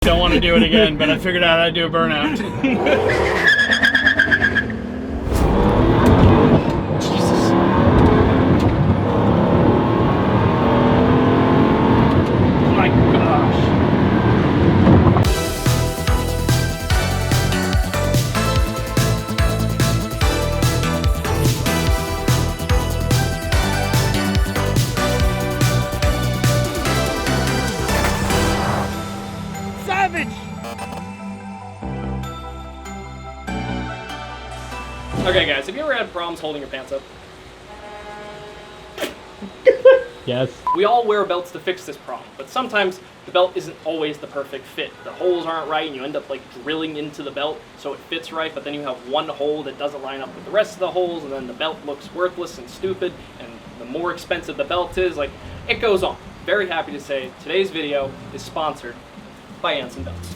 Don't want to do it again, but I figured out how to do a burnout. Jesus. Oh my gosh. Okay guys, have you ever had problems holding your pants up? Yes. We all wear belts to fix this problem, but sometimes the belt isn't always the perfect fit. The holes aren't right and you end up like drilling into the belt so it fits right, but then you have one hole that doesn't line up with the rest of the holes, and then the belt looks worthless and stupid, and the more expensive the belt is, like, it goes on. Very happy to say today's video is sponsored by Anson Belts.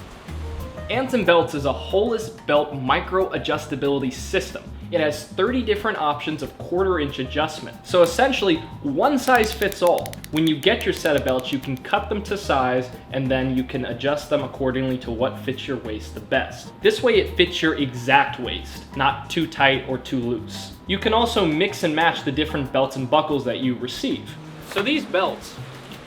Anson Belts is a holeless belt micro adjustability system. It has 30 different options of 1/4 inch adjustment. So essentially, one size fits all. When you get your set of belts, you can cut them to size and then you can adjust them accordingly to what fits your waist the best. This way it fits your exact waist, not too tight or too loose. You can also mix and match the different belts and buckles that you receive. So these belts,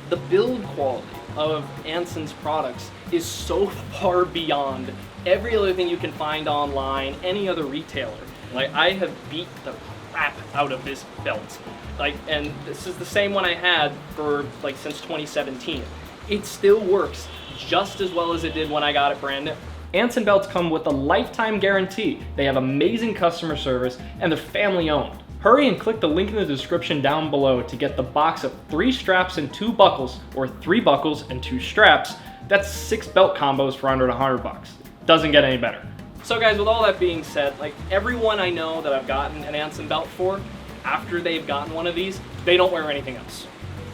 the build quality of Anson's products is so far beyond every other thing you can find online, any other retailer. Like, I have beat the crap out of this belt. Like, and this is the same one I had for like since 2017. It still works just as well as it did when I got it brand new. Anson belts come with a lifetime guarantee. They have amazing customer service and they're family owned. Hurry and click the link in the description down below to get the box of 3 straps and 2 buckles, or 3 buckles and 2 straps. That's 6 belt combos for under $100. Doesn't get any better. So guys, with all that being said, like, everyone I know that I've gotten an Anson belt for, after they've gotten one of these, they don't wear anything else.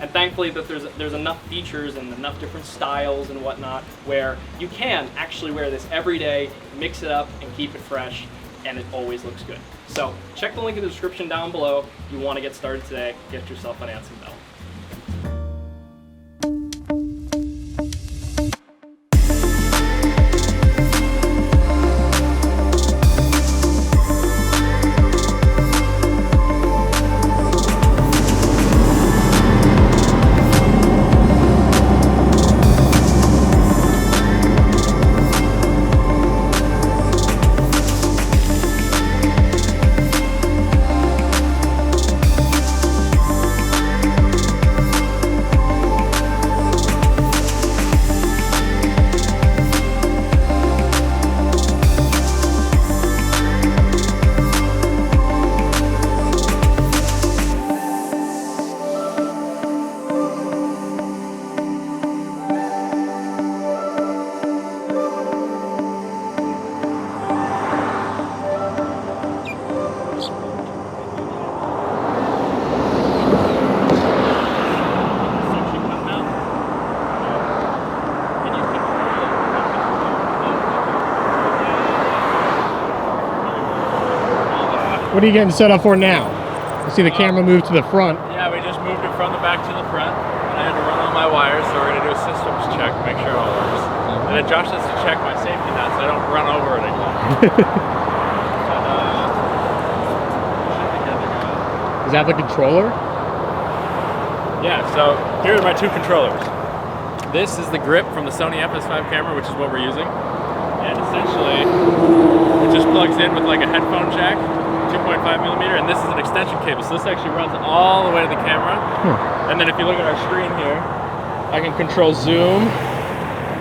And thankfully that there's enough features and enough different styles and whatnot where you can actually wear this every day, mix it up and keep it fresh, and it always looks good. So check the link in the description down below if you want to get started today. Get yourself an Anson belt. What are you getting set up for now? I see the camera move to the front. Yeah, we just moved it from the back to the front, and I had to run all my wires, so we're going to do a systems check to make sure it all works. And then Josh has to check my safety nut so I don't run over it again. Is that the controller? Yeah, so here are my 2 controllers. This is the grip from the Sony FS5 camera, which is what we're using. And essentially, it just plugs in with like a headphone jack, 2.5mm, and this is an extension cable. So this actually runs all the way to the camera. And then if you look at our screen here, I can control zoom.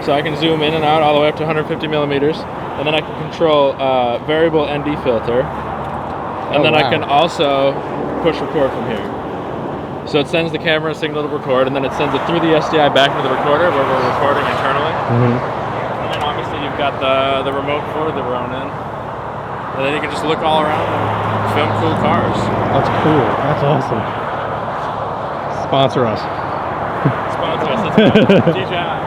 So I can zoom in and out all the way up to 150mm. And then I can control variable ND filter. And then I can also push record from here. So it sends the camera signal to record, and then it sends it through the SDI back to the recorder where we're recording internally. And then obviously you've got the remote for the Ronin. And then you can just look all around and film cool cars. That's cool. That's awesome. Sponsor us. Sponsor us. Let's go. DJI.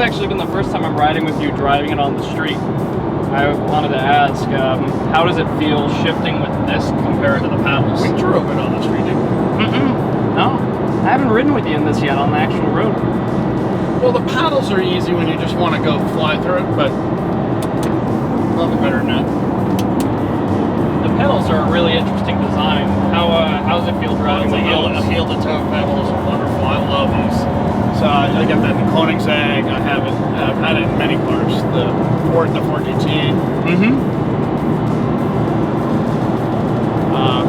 actually been the first time I'm riding with you, driving it on the street. I wanted to ask, how does it feel shifting with this compared to the paddles? We drove it on the street, didn't we? No, I haven't ridden with you in this yet on the actual road. Well, the paddles are easy when you just want to go fly through it, but nothing better than that. The pedals are a really interesting design. How does it feel driving The with those? heel-to-toe pedals are wonderful. I love these. So I got that in the Koenigsegg. I've had it in many cars. The Ford GT.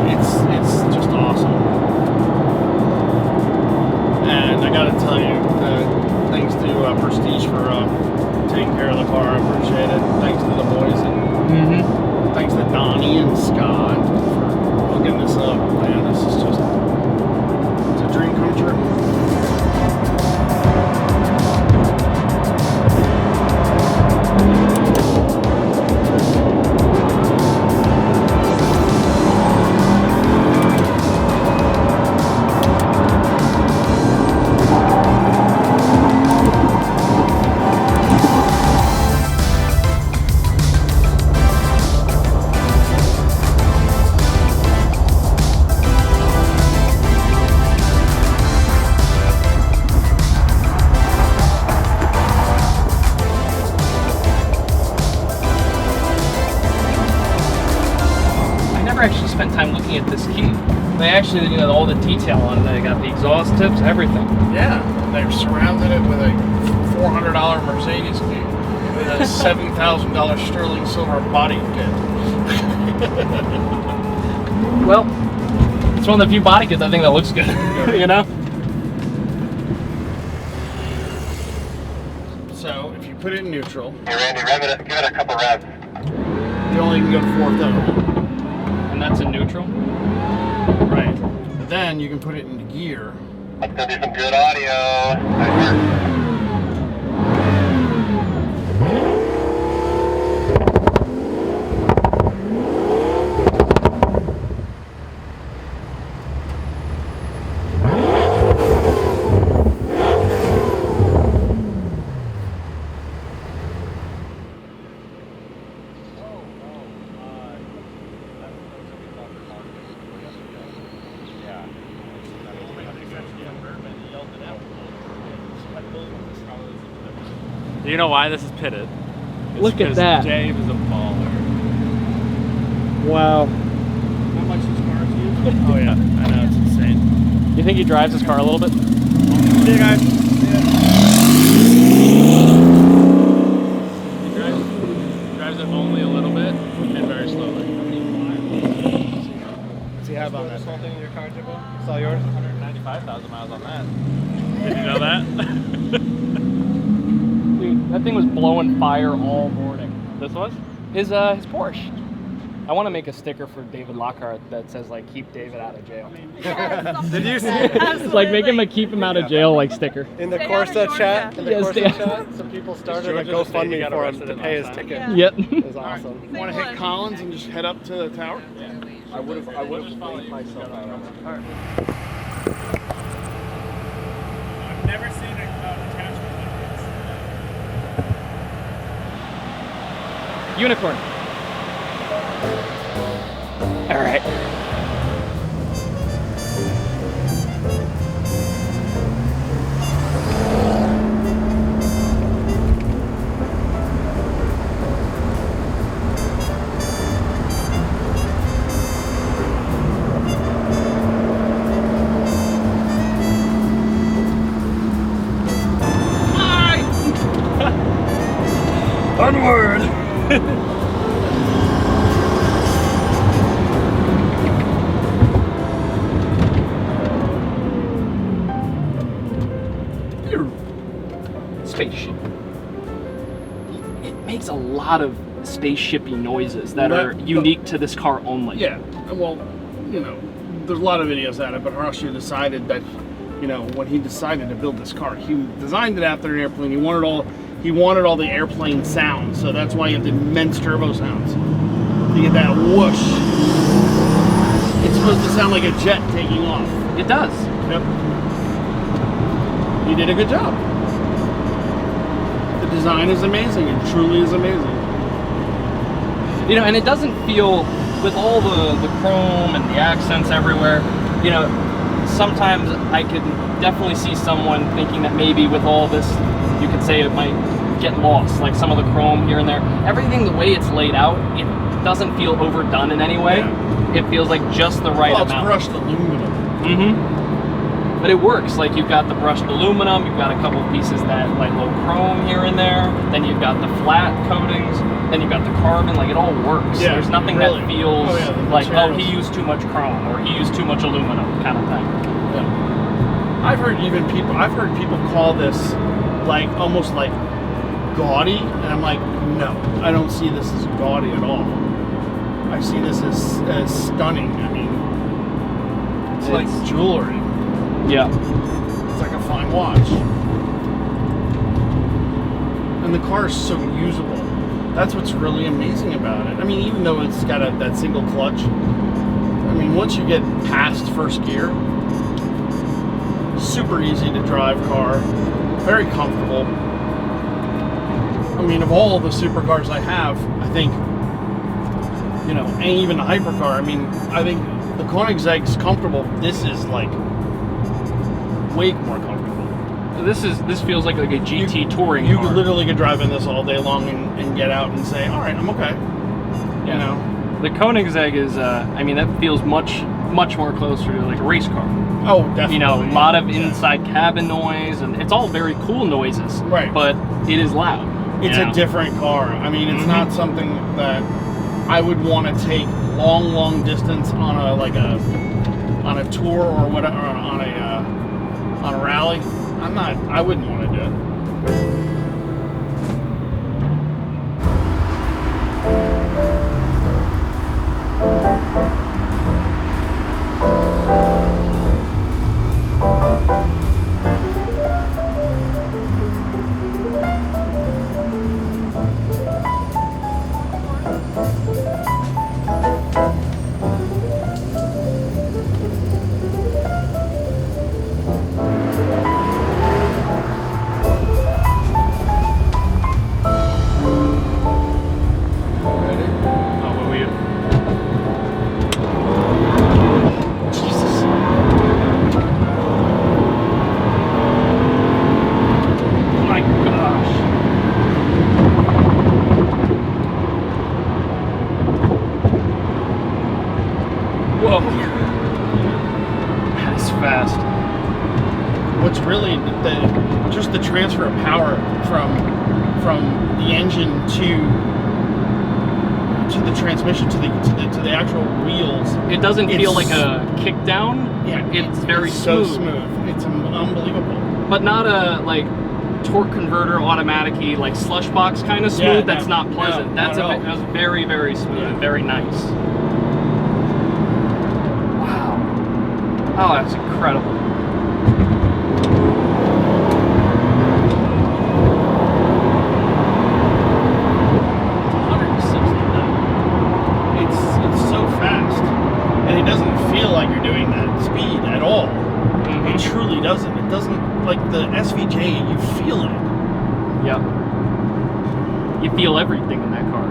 It's just awesome. And I got to tell you, thanks to Prestige for taking care of the car. I appreciate it. Thanks to the boys and thanks to Donnie and Scott for hooking this up. Man, this is just it's a dream come true. Actually spent time looking at this key. They actually, all the detail on it. They got the exhaust tips, everything. Yeah, they've surrounded it with a $400 Mercedes key with a $7,000 sterling silver body kit. Well, it's one of the few body kits I think that looks good. You know. So if you put it in neutral, Hey Randy, give it a couple revs. you only can go to 4th. And that's in neutral. Right. But then you can put it into gear. That's gonna be some good audio. Nice work. Do you know why this is pitted? It's Look at because that. Dave is a baller. Wow. How much this car is used? Oh yeah, I know, it's insane. You think he drives his car a little bit? See you guys. He drives it only a little bit and very slowly. What's he have on that? Whole thing in your car, Jimbo? It's all yours? 195,000 miles on that. Did you know that? Dude, that thing was blowing fire all morning. This was? His Porsche. I want to make a sticker for David Lockhart that says like "Keep David out of jail." Did you see It's like make him a "Keep him out of jail" like sticker. In the Stay out of Corsa Georgia. chat, in the Yes, Corsa stay out. chat, some people started a Georgia the state you GoFundMe got for him arrested to in pay his last time? ticket. Yeah. Yep. It was awesome. Want to hit Collins and just head up to the tower? I would have laid myself out on the car. I've never seen an attachment like Unicorn. All right. Onward! Spaceship. It makes a lot of spaceshipy noises that are unique to this car only. Yeah, well, you know, there's a lot of videos at it, but Hiroshi decided that, you know, when he decided to build this car, he designed it after an airplane. He wanted all the airplane sounds, so that's why you have the immense turbo sounds. You get that whoosh. It's supposed to sound like a jet taking off. It does. Yep. You did a good job. design is amazing. It truly is amazing. You know, and it doesn't feel, with all the chrome and the accents everywhere, you know, sometimes I could definitely see someone thinking that maybe with all this, you could say it might get lost, like some of the chrome here and there. Everything, the way it's laid out, it doesn't feel overdone in any way. Yeah. It feels like just the right amount. It's brushed aluminum. Mm-hmm. But it works. Like, you've got the brushed aluminum, you've got a couple pieces that like low chrome here and there, then you've got the flat coatings, then you've got the carbon. Like, it all works. Yeah, there's nothing really. that feels like, materials. oh, he used too much chrome or he used too much aluminum kind of thing. Yeah. I've heard people call this like almost like gaudy, and I'm like, no, I don't see this as gaudy at all. I see this as stunning. I mean, it's like jewelry. Yeah. It's like a fine watch. And the car is so usable. That's what's really amazing about it. I mean, even though it's got that single clutch, I mean, once you get past first gear, super easy to drive car, very comfortable. I mean, of all the supercars I have, I think, you know, and even the hypercar, I mean, I think the Koenigsegg's comfortable. This is like way more comfortable. This feels like a GT touring You car. literally could drive in this all day long and get out and say, all right, I'm okay. Yeah. You know? The Koenigsegg is, I mean, that feels much more closer to like a race car. Oh, definitely. You know, a lot of inside cabin noise, and it's all very cool noises. Right. But it is loud. It's a different car. I mean, it's not something that I would want to take long distance on a tour or whatever, on a rally. I wouldn't want to do it. Whoa. That's fast. What's really just the transfer of power from the engine to the transmission to the actual wheels. It doesn't feel like a kick down. Yeah, it's very so smooth. It's unbelievable. But not a like torque converter automatic-y, like slush box kind of smooth. Yeah, that's not pleasant. No, That's very, very smooth and very nice. Wow. Oh, that's incredible. It's so fast, and it doesn't feel like you're doing that speed at all. Mm-hmm. It truly doesn't. It doesn't, like the SVJ, you feel it. Yep. You feel everything in that car.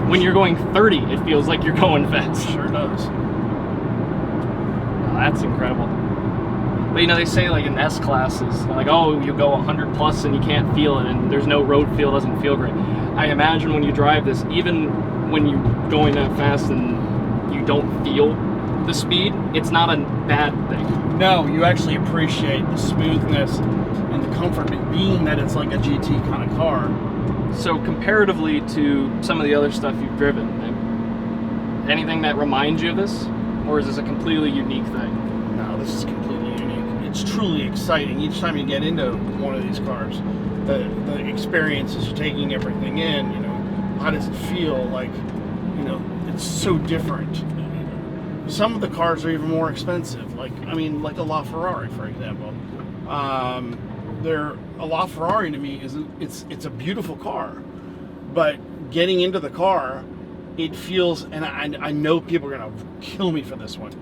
When you're going 30, it feels like you're going fast. Sure does. Oh, that's incredible. But you know, they say like in S classes, like, oh, you go 100 plus and you can't feel it, and there's no road feel, doesn't feel great. I imagine when you drive this, even when you're going that fast and you don't feel the speed, it's not a bad thing. No, you actually appreciate the smoothness and the comfort, being that it's like a GT kind of car. So comparatively to some of the other stuff you've driven, anything that reminds you of this? Or is this a completely unique thing? No, this is completely unique. It's truly exciting each time you get into one of these cars. The experiences, you're taking everything in, you know, how does it feel? Like, you know, it's so different. Some of the cars are even more expensive. Like, I mean, like a LaFerrari, for example. A LaFerrari to me it's a beautiful car, but getting into the car, it feels, and I know people are gonna kill me for this one.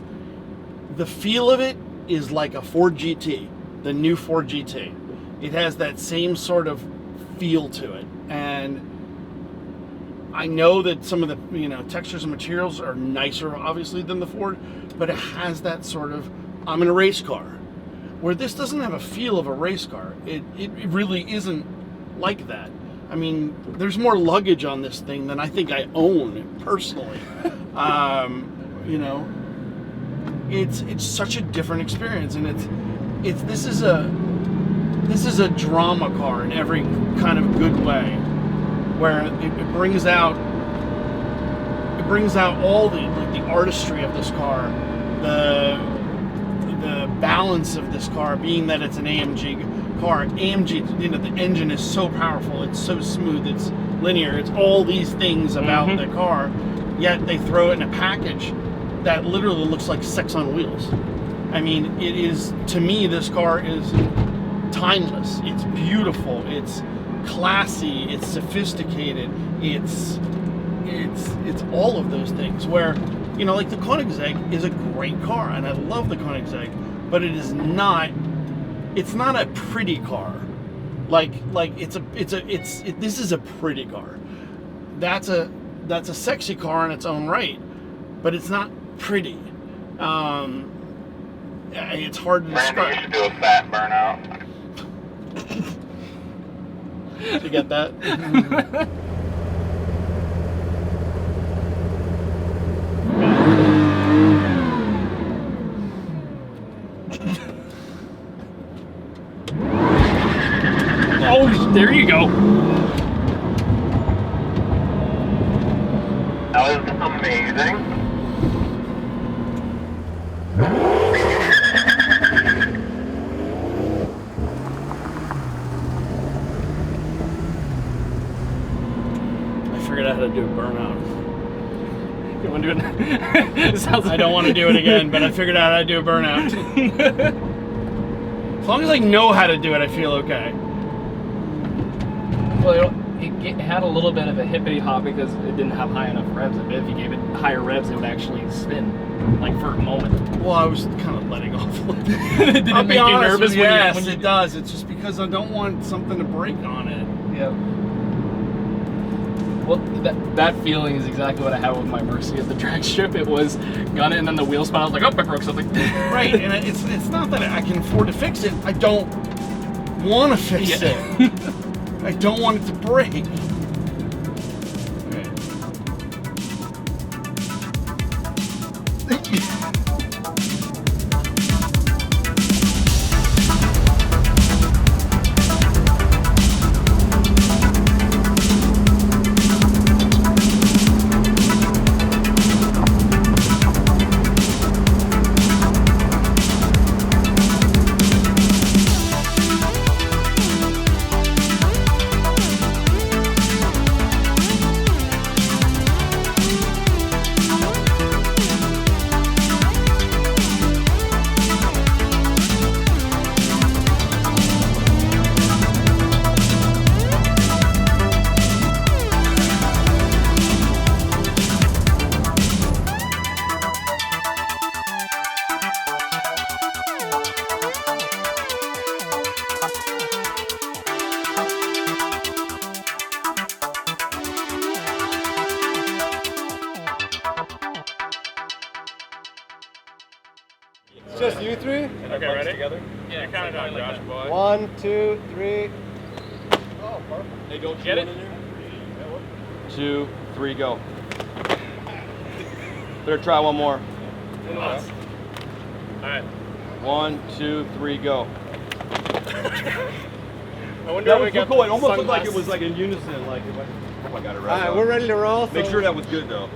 The feel of it is like a Ford GT, the new Ford GT. It has that same sort of feel to it. And I know that some of the textures and materials are nicer, obviously, than the Ford, but it has that sort of I'm in a race car. Where this doesn't have a feel of a race car. It really isn't like that. I mean, there's more luggage on this thing than I think I own personally. It's such a different experience, and this is a drama car in every kind of good way, where it brings out all the artistry of this car, the balance of this car, being that it's an AMG car. AMG, the engine is so powerful, it's so smooth, it's linear, it's all these things about the car, yet they throw it in a package that literally looks like sex on wheels. I mean, it is, to me, this car is timeless. It's beautiful, it's classy, it's sophisticated, it's all of those things, where like the Koenigsegg is a great car, and I love the Koenigsegg, but it's not a pretty car. This is a pretty car. That's a sexy car in its own right, but it's not pretty. It's hard to describe. Randy, you should do a fat burnout. Did you get that? Oh, there you go. That was amazing. I figured out how to do a burnout. You want to do it? It sounds I don't want to do it again, but I figured out how to do a burnout. As long as I know how to do it, I feel okay. Well, it had a little bit of a hippity hop because it didn't have high enough revs. If you gave it higher revs, it would actually spin, like for a moment. Well, I was kind of letting off. Did it make you nervous when yes, when it does. It's just because I don't want something to break on it. Yeah. Well, that feeling is exactly what I had with my Mercy at the drag strip. It was gun it, and then the wheel spun. I was like, oh, I broke something. Right, and it's not that I can afford to fix it. I don't want to fix it. I don't want it to break. Okay. It's just you three? Okay, ready? Together? Yeah, You're kind of done, Josh, boy. 1, 2, 3. Oh, perfect. Hey, don't get it? 2, 3, go. Better try one more. All right. 1, 2, 3, go. I wonder That if we was got cool. It almost looked like it sunglasses. was like in unison. Like, if I hope I got it All right. right, though. we're ready to roll. Make so- sure that was good though.